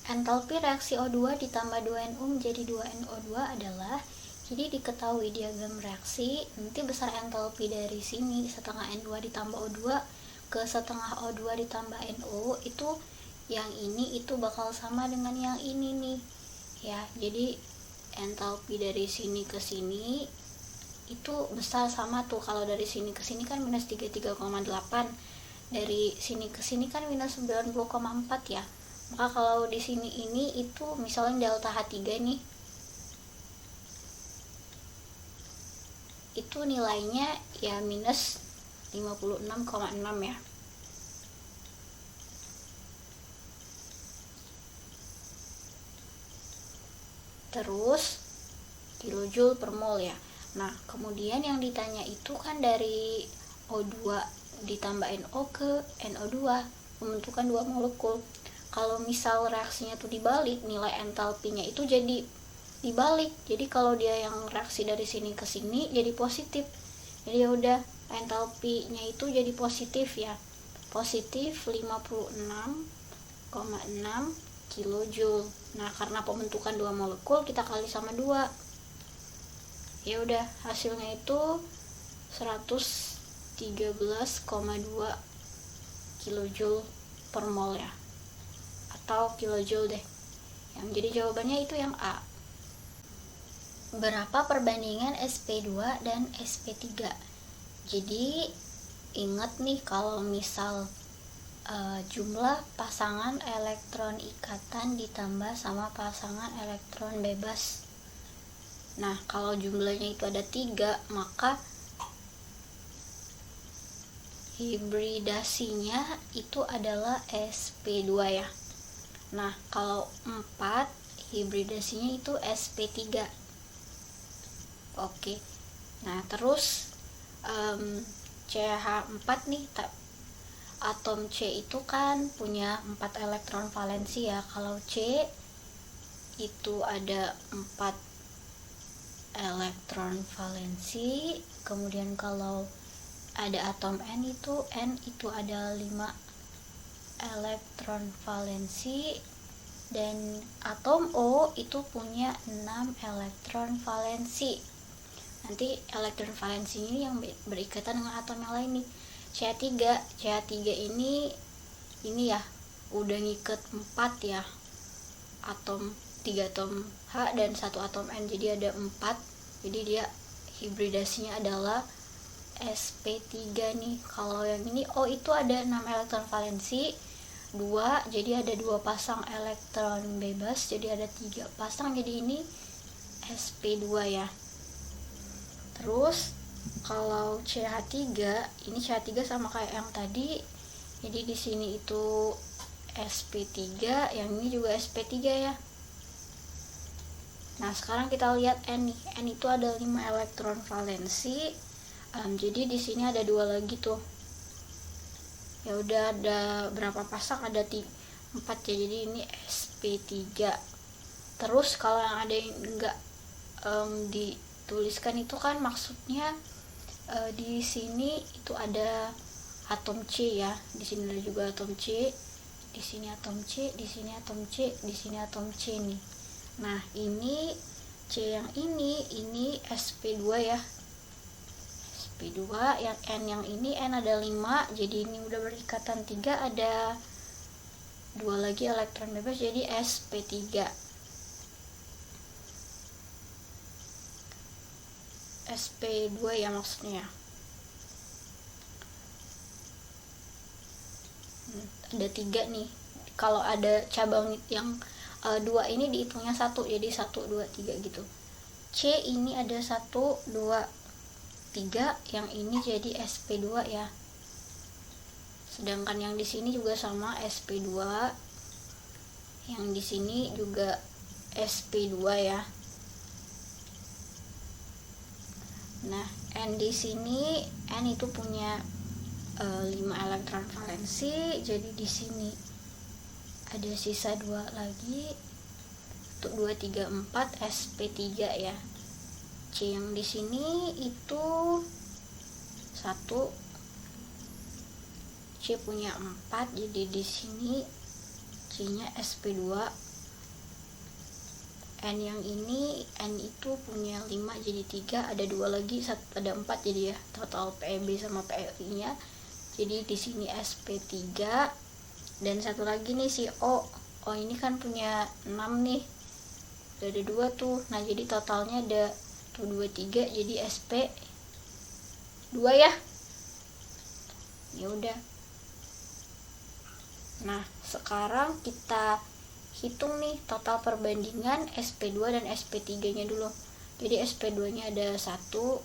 Entalpi reaksi O2 ditambah 2NO menjadi 2NO2 adalah, jadi diketahui diagram reaksi, nanti besar entalpi dari sini setengah N2 ditambah O2 ke setengah O2 ditambah NO, itu yang ini itu bakal sama dengan yang ini nih ya. Jadi entalpi dari sini ke sini itu besar sama tuh. Kalau dari sini ke sini kan minus 33,8, dari sini ke sini kan minus 90,4 ya. Maka kalau di sini ini itu misalnya delta H3 nih, itu nilainya ya minus 56,6 ya. Terus kilojoule per mol ya. Nah, kemudian yang ditanya itu kan dari O2 ditambah NO ke NO2, pembentukan 2 molekul. Kalau misal reaksinya tuh dibalik, nilai entalpinya itu jadi dibalik. Jadi kalau dia yang reaksi dari sini ke sini jadi positif. Jadi ya udah, entalpinya itu jadi positif ya. Positif 56,6 kilojoule. Nah, karena pembentukan 2 molekul kita kali sama 2. Ya udah, hasilnya itu 113,2 kilojoule per mol ya. Atau kilojoule deh. Yang jadi jawabannya itu yang A. Berapa perbandingan sp2 dan sp3? Jadi ingat nih, kalau misal jumlah pasangan elektron ikatan ditambah sama pasangan elektron bebas. Nah, kalau jumlahnya itu ada 3, maka hibridasinya itu adalah sp2 ya. Nah, kalau 4, hibridasinya itu sp3. Oke. Nah, terus CH4 nih, atom C itu kan punya 4 elektron valensi ya. Kalau C itu ada 4 elektron valensi, kemudian kalau ada atom N itu ada 5 elektron valensi, dan atom O itu punya 6 elektron valensi. Nanti elektron valensinya yang berikatan dengan atom yang lain nih. CH3 ini ya udah ngikat 4 ya, 3 atom H dan 1 atom N, jadi ada 4. Jadi dia hibridasinya adalah sp3 nih. Kalau yang ini O itu ada 6 elektron valensi, 2, jadi ada 2 pasang elektron bebas, jadi ada 3 pasang, jadi ini sp2 ya. Terus kalau CH3, ini CH3 sama kayak yang tadi, jadi di sini itu sp3, yang ini juga sp3 ya. Nah, sekarang kita lihat N nih. N itu ada 5 elektron valensi. Jadi di sini ada 2 lagi tuh. Ya udah, ada berapa pasang? Ada 4 ya. Jadi ini sp3. Terus kalau yang ada yang enggak dituliskan itu kan maksudnya di sini itu ada atom C ya. Di sini ada juga atom C. Di sini atom C, di sini atom C, di sini atom C nih. Nah, ini C yang ini sp2 ya. sp2, yang N yang ini N ada 5, jadi ini udah berikatan 3, ada 2 lagi elektron bebas, jadi sp3. sp2 ya maksudnya. Ada 3 nih. Kalau ada cabang yang 2 ini dihitungnya 1, jadi 1, 2, 3 gitu. C ini ada 1, 2, 3, yang ini jadi sp2 ya. Sedangkan yang di sini juga sama sp2. Yang di sini juga sp2 ya. Nah, N di sini, N itu punya 5 elektron valensi, jadi di sini ada sisa 2 lagi, untuk 2, 3, 4 sp3 ya. C yang di sini itu 1, C punya 4, jadi di sini C nya sp2, N yang ini, N itu punya 5 jadi 3, ada 2 lagi, ada 4 jadi ya, total PEB sama PEI nya. Jadi di sini SP3, dan satu lagi nih si O ini kan punya 6 nih, udah ada 2 tuh. Nah jadi totalnya ada tuh 2, 3, jadi SP2 ya. Ya udah. Nah sekarang kita hitung nih total perbandingan SP2 dan SP3 nya dulu. Jadi SP2 nya ada 1,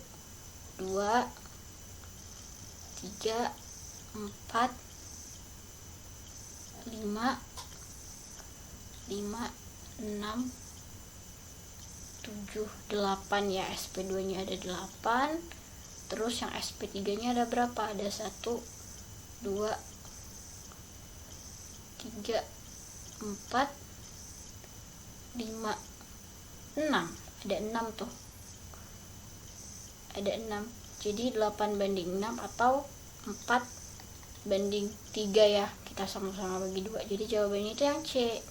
2, 3, 4, 5, 6, 7, 8 ya. SP2 nya ada 8. Terus yang SP3 nya ada berapa? Ada 1, 2, 3, 4, 5, 6. Ada 6 tuh. Ada 6. Jadi 8 banding 6 atau 4 banding 3 ya. Kita sama-sama bagi 2. Jadi jawabannya itu yang C.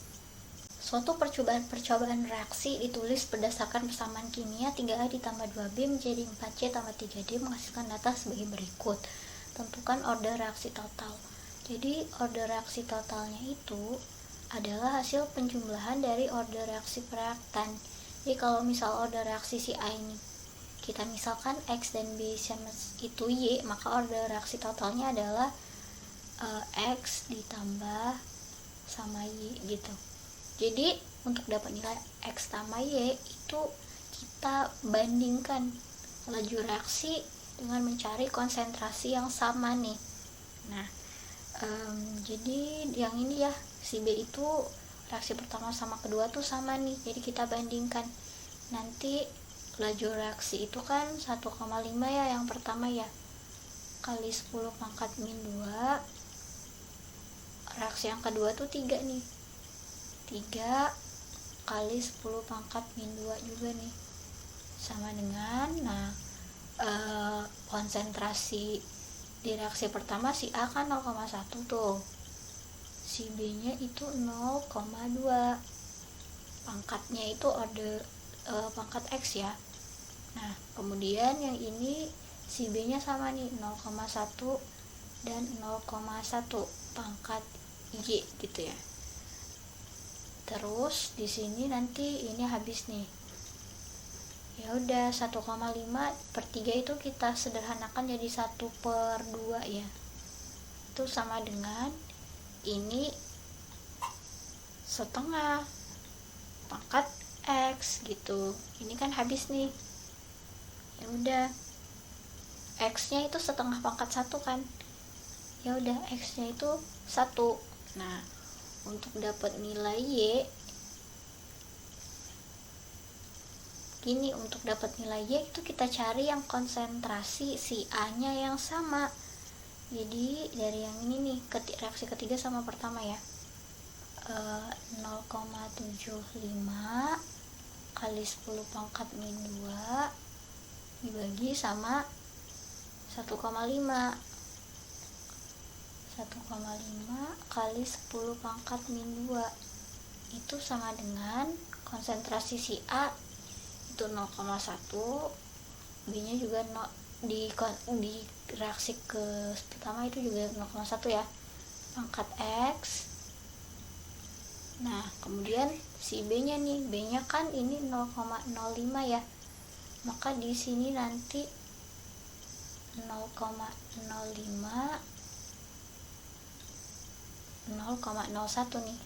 Suatu percobaan reaksi ditulis berdasarkan persamaan kimia 3A ditambah 2B menjadi 4C tambah 3D menghasilkan data sebagai berikut. Tentukan order reaksi total. Jadi order reaksi totalnya itu adalah hasil penjumlahan dari order reaksi reaktan. Jadi kalau misal order reaksi si A ini kita misalkan X dan B sama itu Y, maka order reaksi totalnya adalah X ditambah sama Y gitu. Jadi untuk dapat nilai X tambah Y itu kita bandingkan laju reaksi dengan mencari konsentrasi yang sama nih. Nah jadi yang ini ya, si B itu reaksi pertama sama kedua tuh sama nih, jadi kita bandingkan. Nanti laju reaksi itu kan 1,5 ya yang pertama ya, kali 10 pangkat min 2. Reaksi yang kedua tuh 3 nih, 3 kali 10 pangkat min 2 juga nih, sama dengan konsentrasi di reaksi pertama si A kan 0,1 tuh, si B nya itu 0,2, pangkatnya itu order pangkat X ya. Nah kemudian yang ini si B nya sama nih 0,1 dan 0,1 pangkat Y gitu ya. Terus di sini nanti ini habis nih. Ya udah 1,5 per 3 itu kita sederhanakan jadi 1/2 ya. Itu sama dengan ini setengah pangkat X gitu. Ini kan habis nih. Ya udah. X-nya itu setengah pangkat 1 kan. Ya udah X-nya itu 1. Nah, untuk dapat nilai Y gini, untuk dapat nilai Y itu kita cari yang konsentrasi si A nya yang sama. Jadi dari yang ini nih, reaksi ketiga sama pertama ya, 0,75 kali 10 pangkat min 2 dibagi sama 1,5 kali 10 pangkat min 2 itu sama dengan konsentrasi si A itu 0,1, B nya juga di reaksi ke pertama itu juga 0,1 ya, pangkat X. Nah kemudian si B nya nih, B nya kan ini 0,05 ya, maka di sini nanti 0,05 0,01 nih,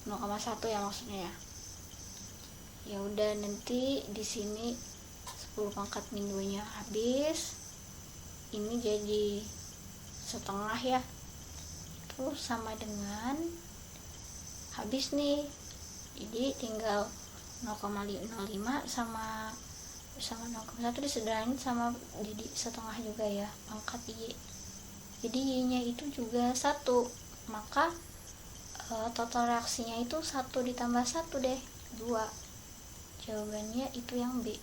0,1 ya maksudnya ya. Ya udah nanti di sini 10 pangkat min 2 nya habis, ini jadi setengah ya, terus sama dengan habis nih, jadi tinggal 0,05 sama 0,1 disederhanain sama jadi setengah juga ya, pangkat Y. Jadi Y nya itu juga 1, maka total reaksinya itu 1 ditambah 1 deh, 2. Jawabannya itu yang B.